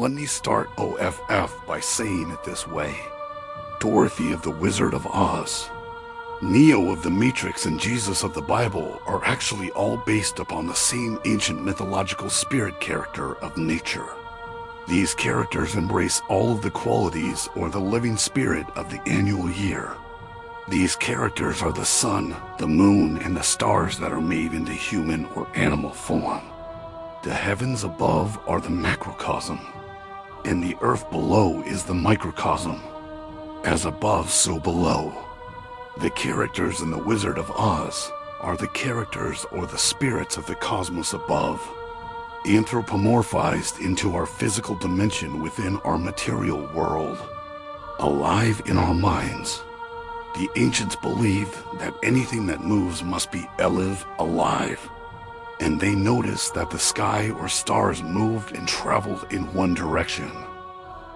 Let me start OFF by saying it this way. Dorothy of the Wizard of Oz, Neo of the Matrix, and Jesus of the Bible are actually all based upon the same ancient mythological spirit character of nature. These characters embrace all of the qualities or the living spirit of the annual year. These characters are the sun, the moon, and the stars that are made into human or animal form. The heavens above are the macrocosm, and the earth below is the microcosm. As above, so below. The characters in The Wizard of Oz are the characters or the spirits of the cosmos above, anthropomorphized into our physical dimension within our material world, alive in our minds. The ancients believed that anything that moves must be alive, and they noticed that the sky or stars moved and traveled in one direction,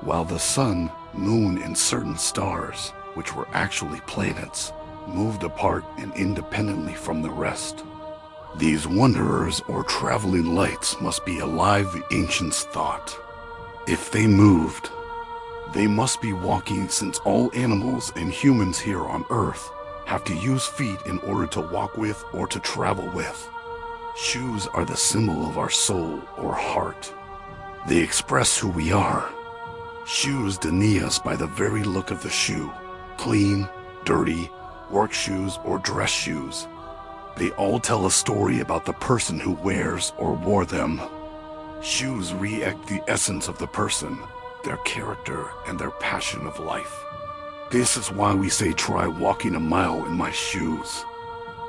while the sun, moon, and certain stars, which were actually planets, moved apart and independently from the rest. These wanderers or traveling lights must be alive, the ancients thought. If they moved, they must be walking, since all animals and humans here on Earth have to use feet in order to walk with or to travel with. Shoes are the symbol of our soul or heart. They express who we are. Shoes deny us by the very look of the shoe, clean, dirty, work shoes, or dress shoes. They all tell a story about the person who wears or wore them. Shoes re-act the essence of the person, their character, and their passion of life. This is why we say try walking a mile in my shoes,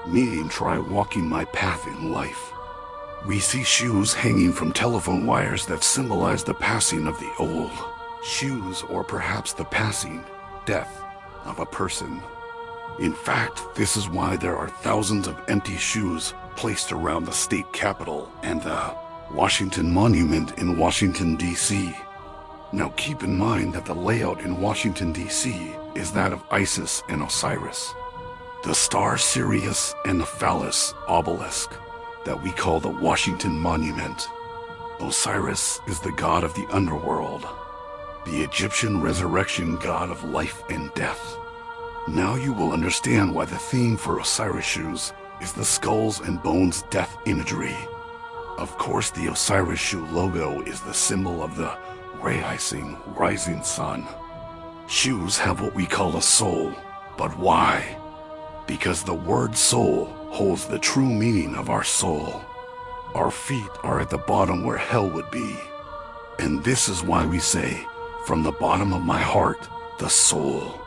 meaning try walking my path in life. We see shoes hanging from telephone wires that symbolize the passing of the old. Shoes, or perhaps the passing, death, of a person. In fact, this is why there are thousands of empty shoes placed around the state capitol and the Washington Monument in Washington, D.C. Now keep in mind that the layout in Washington, D.C. is that of Isis and Osiris, the star Sirius, and the phallus obelisk that we call the Washington Monument. Osiris is the god of the underworld, the Egyptian resurrection god of life and death. Now you will understand why the theme for Osiris shoes is the skulls and bones death imagery. Of course, the Osiris shoe logo is the symbol of the rising sun. Shoes have what we call a soul, but why? Because the word soul holds the true meaning of our soul. Our feet are at the bottom where hell would be. And this is why we say, from the bottom of my heart, the soul.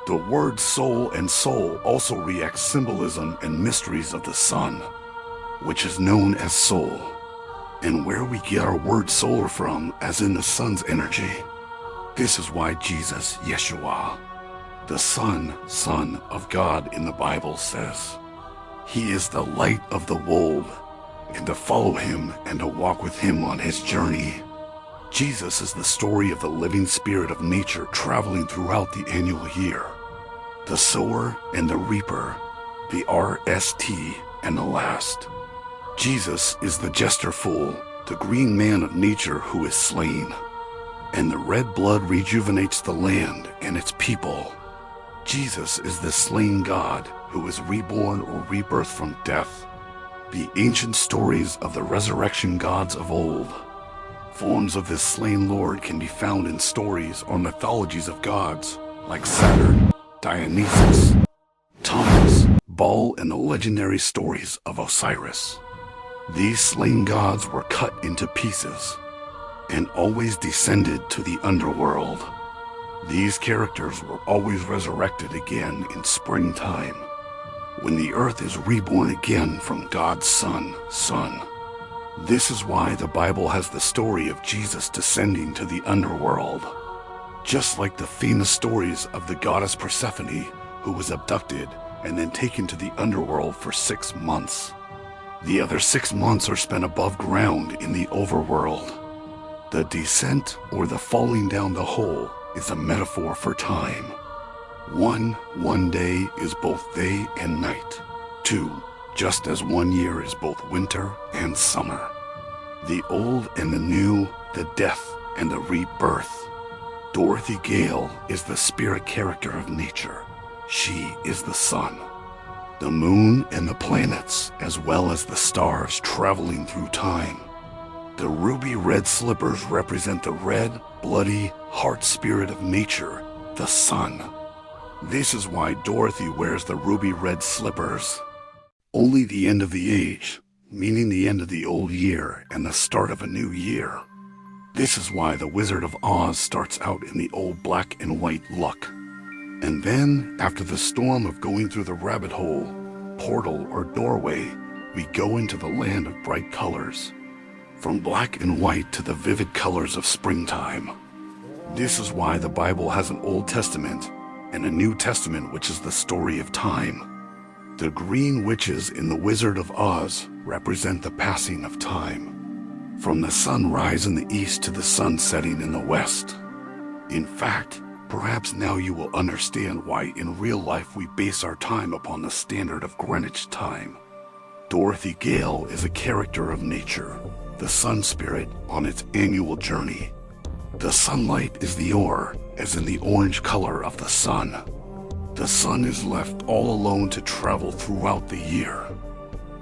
The word soul and soul also react symbolism and mysteries of the sun, which is known as soul, and where we get our word solar from, as in the sun's energy. This is why Jesus, Yeshua, the Son of God in the Bible says, He is the light of the world, and to follow Him and to walk with Him on His journey. Jesus is the story of the living spirit of nature traveling throughout the annual year. The sower and the reaper, the RST and the last. Jesus is the jester fool, the green man of nature who is slain. And the red blood rejuvenates the land and its people. Jesus is the slain God who is reborn or rebirthed from death. The ancient stories of the resurrection gods of old. Forms of this slain Lord can be found in stories or mythologies of gods like Saturn, Dionysus, Thomas, Baal, and the legendary stories of Osiris. These slain gods were cut into pieces and always descended to the underworld. These characters were always resurrected again in springtime, when the earth is reborn again from God's Son. This is why the Bible has the story of Jesus descending to the underworld, just like the famous stories of the goddess Persephone, who was abducted and then taken to the underworld for 6 months. The other 6 months are spent above ground in the overworld. The descent, or the falling down the hole, is a metaphor for time. One day is both day and night. 2, just as 1 year is both winter and summer. The old and the new, the death and a rebirth. Dorothy Gale is the spirit character of nature. She is the sun. The moon and the planets, as well as the stars traveling through time. The ruby red slippers represent the red, bloody, heart spirit of nature, the sun. This is why Dorothy wears the ruby red slippers. Only the end of the age, meaning the end of the old year and the start of a new year. This is why the Wizard of Oz starts out in the old black and white luck. And then, after the storm of going through the rabbit hole, portal, or doorway, we go into the land of bright colors. From black and white to the vivid colors of springtime. This is why the Bible has an Old Testament and a New Testament, which is the story of time. The green witches in the Wizard of Oz represent the passing of time. From the sunrise in the east to the sun setting in the west. In fact, perhaps now you will understand why in real life we base our time upon the standard of Greenwich time. Dorothy Gale is a character of nature, the sun spirit on its annual journey. The sunlight is the ore, as in the orange color of the sun. The sun is left all alone to travel throughout the year.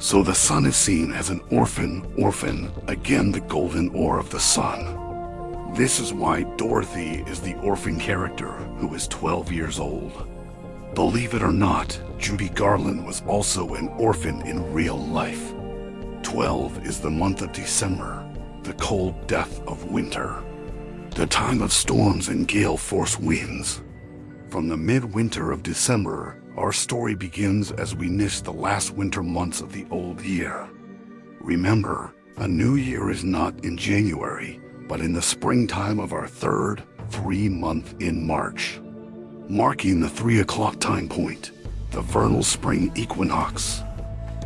So the sun is seen as an orphan, again the golden ore of the sun. This is why Dorothy is the orphan character who is 12 years old. Believe it or not, Judy Garland was also an orphan in real life. 12 is the month of December, the cold death of winter. The time of storms and gale force winds. From the midwinter of December, our story begins as we miss the last winter months of the old year. Remember, a new year is not in January, but in the springtime of our third 3-month in March. Marking the 3 o'clock time point, the vernal spring equinox.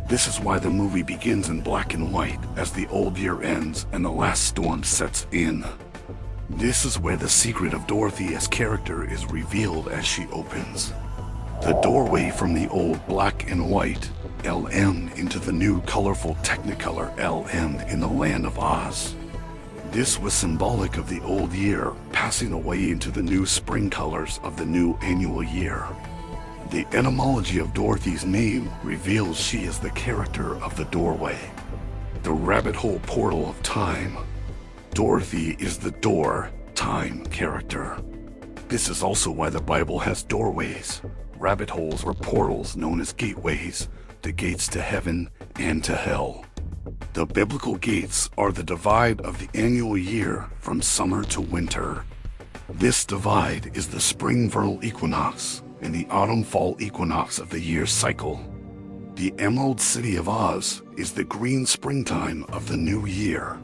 This is why the movie begins in black and white as the old year ends and the last storm sets in. This is where the secret of Dorothy as character is revealed as she opens. The doorway from the old black and white LM into the new colorful Technicolor LM in the land of Oz. This was symbolic of the old year passing away into the new spring colors of the new annual year. The etymology of Dorothy's name reveals she is the character of the doorway, the rabbit hole portal of time. Dorothy is the door, time character. This is also why the Bible has doorways, rabbit holes or portals known as gateways, the gates to heaven and to hell. The biblical gates are the divide of the annual year from summer to winter. This divide is the spring vernal equinox and the autumn-fall equinox of the year's cycle. The Emerald City of Oz is the green springtime of the new year.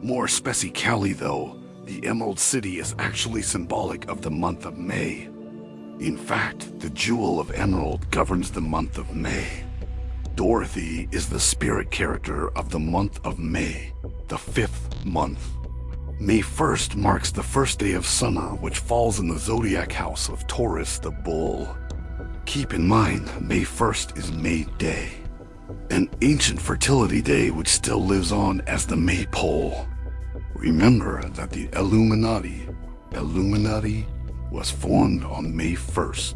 More specifically though, the Emerald City is actually symbolic of the month of May. In fact, the jewel of emerald governs the month of May. Dorothy is the spirit character of the month of May, the 5th month. May 1st marks the first day of summer, which falls in the zodiac house of Taurus the bull. Keep in mind, May 1st is May Day, an ancient fertility day which still lives on as the Maypole. Remember that the Illuminati was formed on May 1st.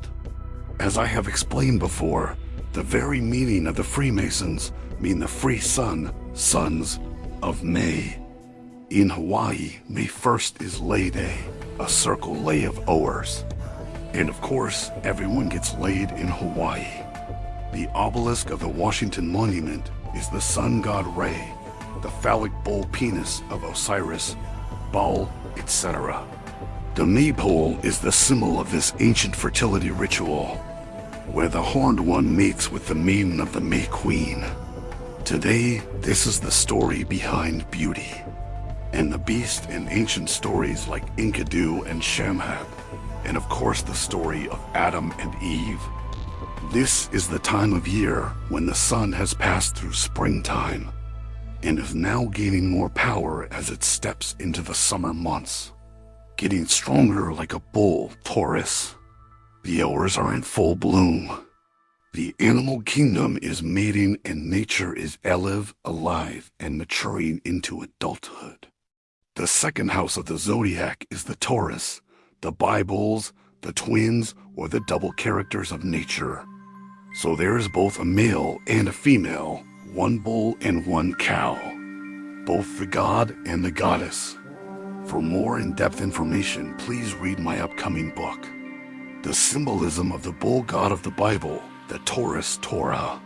As I have explained before, the very meaning of the Freemasons mean the free sun, sons of May. In Hawaii, May 1st is Lay Day, a circle lay of owers. And of course, everyone gets laid in Hawaii. The obelisk of the Washington Monument is the sun god Re, the phallic bull penis of Osiris, Baal, etc. The maypole is the symbol of this ancient fertility ritual, where the horned one mates with the maiden of the May Queen. Today, this is the story behind beauty, and the beast in ancient stories like Enkidu and Shamhat, and of course the story of Adam and Eve. This is the time of year when the sun has passed through springtime, and is now gaining more power as it steps into the summer months, getting stronger like a bull, Taurus. The hours are in full bloom. The animal kingdom is mating and nature is alive and maturing into adulthood. The second house of the zodiac is the Taurus, the Bibles, the twins, or the double characters of nature. So there is both a male and a female, one bull and one cow, both the god and the goddess. For more in-depth information, please read my upcoming book, The Symbolism of the Bull God of the Bible, the Taurus Torah.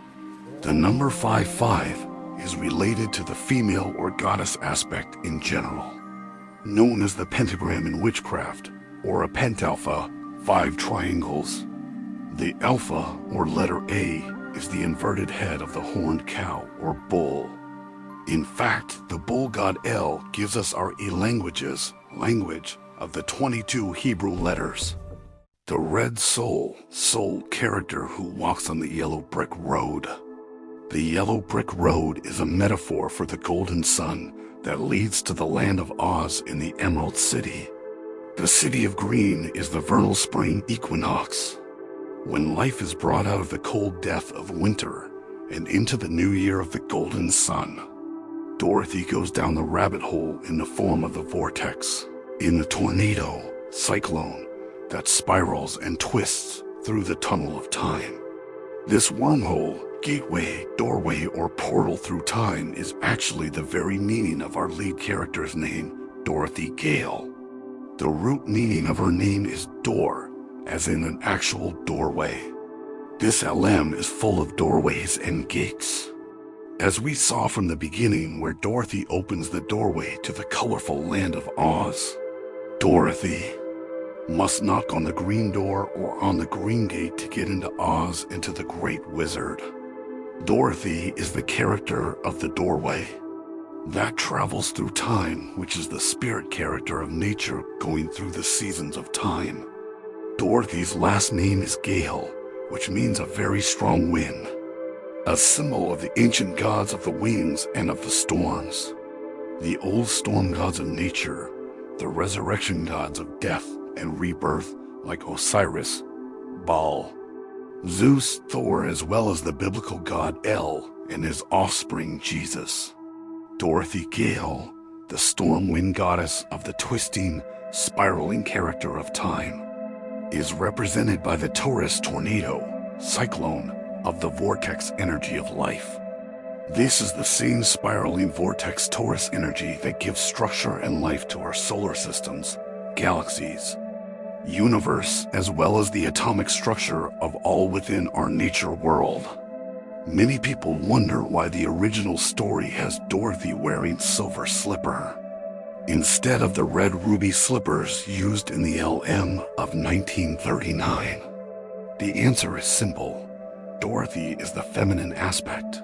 The number 55 is related to the female or goddess aspect in general, known as the pentagram in witchcraft, or a pentalpha, 5 triangles. The alpha, or letter A, is the inverted head of the horned cow, or bull. In fact, the bull god El gives us our language of the 22 Hebrew letters. The red soul character who walks on the yellow brick road. The yellow brick road is a metaphor for the golden sun that leads to the land of Oz in the Emerald City. The city of green is the vernal spring equinox, when life is brought out of the cold death of winter and into the new year of the golden sun. Dorothy goes down the rabbit hole in the form of the vortex, in the tornado, cyclone, that spirals and twists through the tunnel of time. This wormhole, gateway, doorway, or portal through time is actually the very meaning of our lead character's name, Dorothy Gale. The root meaning of her name is door, as in an actual doorway. This LM is full of doorways and gates. As we saw from the beginning, where Dorothy opens the doorway to the colorful land of Oz. Dorothy must knock on the green door or on the green gate to get into Oz and to the Great Wizard. Dorothy is the character of the doorway that travels through time, which is the spirit character of nature going through the seasons of time. Dorothy's last name is Gale, which means a very strong wind, a symbol of the ancient gods of the winds and of the storms, the old storm gods of nature, the resurrection gods of death and rebirth like Osiris, Baal, Zeus, Thor, as well as the biblical god El and his offspring Jesus. Dorothy Gale, the storm wind goddess of the twisting, spiraling character of time, is represented by the Taurus tornado, cyclone, of the vortex energy of life. This is the same spiraling vortex Taurus energy that gives structure and life to our solar systems, galaxies, universe, as well as the atomic structure of all within our nature world. Many people wonder why the original story has Dorothy wearing silver slipper, instead of the red ruby slippers used in the LM of 1939. The answer is simple. Dorothy is the feminine aspect.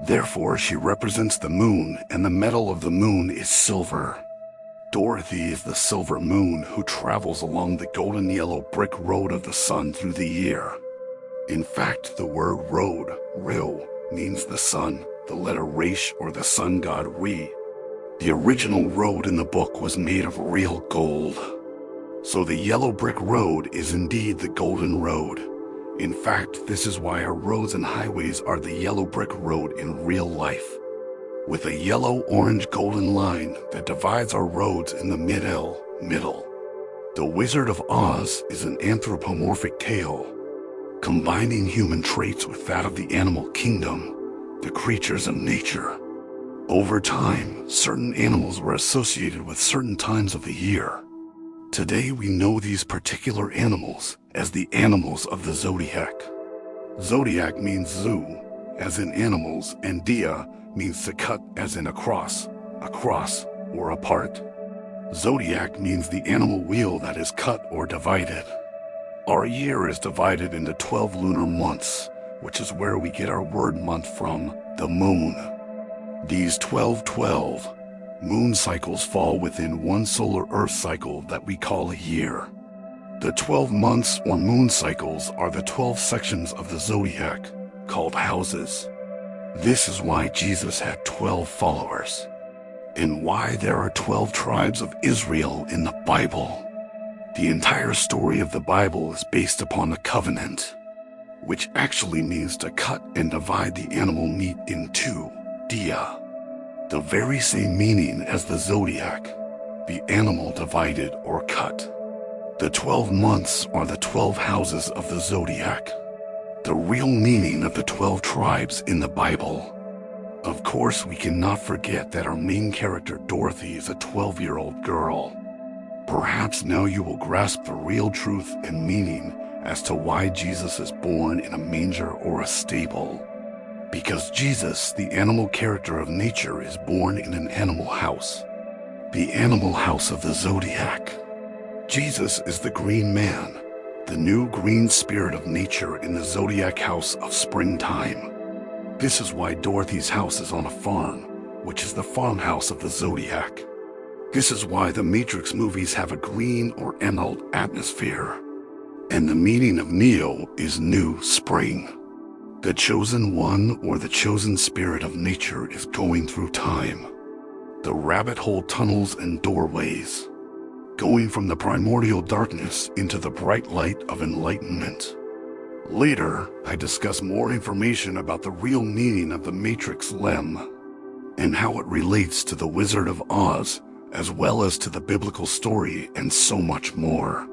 Therefore, she represents the moon, and the metal of the moon is silver. Dorothy is the silver moon who travels along the golden yellow brick road of the sun through the year. In fact, the word road, Rio, means the sun, the letter Resh, or the sun god Re. The original road in the book was made of real gold. So the yellow brick road is indeed the golden road. In fact, this is why our roads and highways are the yellow brick road in real life, with a yellow, orange, golden line that divides our roads in the middle. The Wizard of Oz is an anthropomorphic tale, combining human traits with that of the animal kingdom, the creatures of nature. Over time, certain animals were associated with certain times of the year. Today we know these particular animals as the animals of the zodiac. Zodiac means zoo, as in animals, and dia means to cut, as in across, or apart. Zodiac means the animal wheel that is cut or divided. Our year is divided into 12 lunar months, which is where we get our word month from, the moon. These 12 moon cycles fall within one solar Earth cycle that we call a year. The 12 months or moon cycles are the 12 sections of the zodiac, called houses. This is why Jesus had 12 followers, and why there are 12 tribes of Israel in the Bible. The entire story of the Bible is based upon the covenant, which actually means to cut and divide the animal meat in two, dia. The very same meaning as the zodiac, the animal divided or cut. The 12 months are the 12 houses of the zodiac, the real meaning of the 12 tribes in the Bible. Of course, we cannot forget that our main character Dorothy is a 12-year-old girl. Perhaps now you will grasp the real truth and meaning as to why Jesus is born in a manger or a stable. Because Jesus, the animal character of nature, is born in an animal house, the animal house of the zodiac. Jesus is the green man, the new green spirit of nature in the zodiac house of springtime. This is why Dorothy's house is on a farm, which is the farmhouse of the zodiac. This is why the Matrix movies have a green or emerald atmosphere. And the meaning of Neo is new spring. The chosen one or the chosen spirit of nature is going through time. The rabbit hole tunnels and doorways, going from the primordial darkness into the bright light of enlightenment. Later, I discuss more information about the real meaning of the Matrix Lem and how it relates to the Wizard of Oz, as well as to the biblical story and so much more.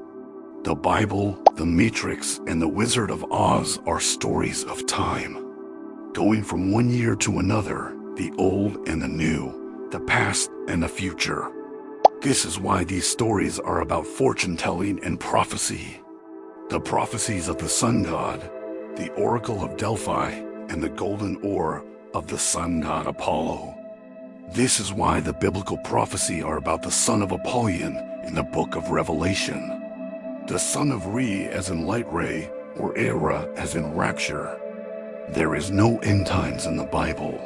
The Bible, the Matrix, and the Wizard of Oz are stories of time, going from one year to another, the old and the new, the past and the future. This is why these stories are about fortune-telling and prophecy. The prophecies of the sun god, the oracle of Delphi, and the golden ore of the sun god Apollo. This is why the biblical prophecy are about the son of Apollyon in the book of Revelation, the son of Re as in light ray, or Era as in rapture. There is no end times in the Bible.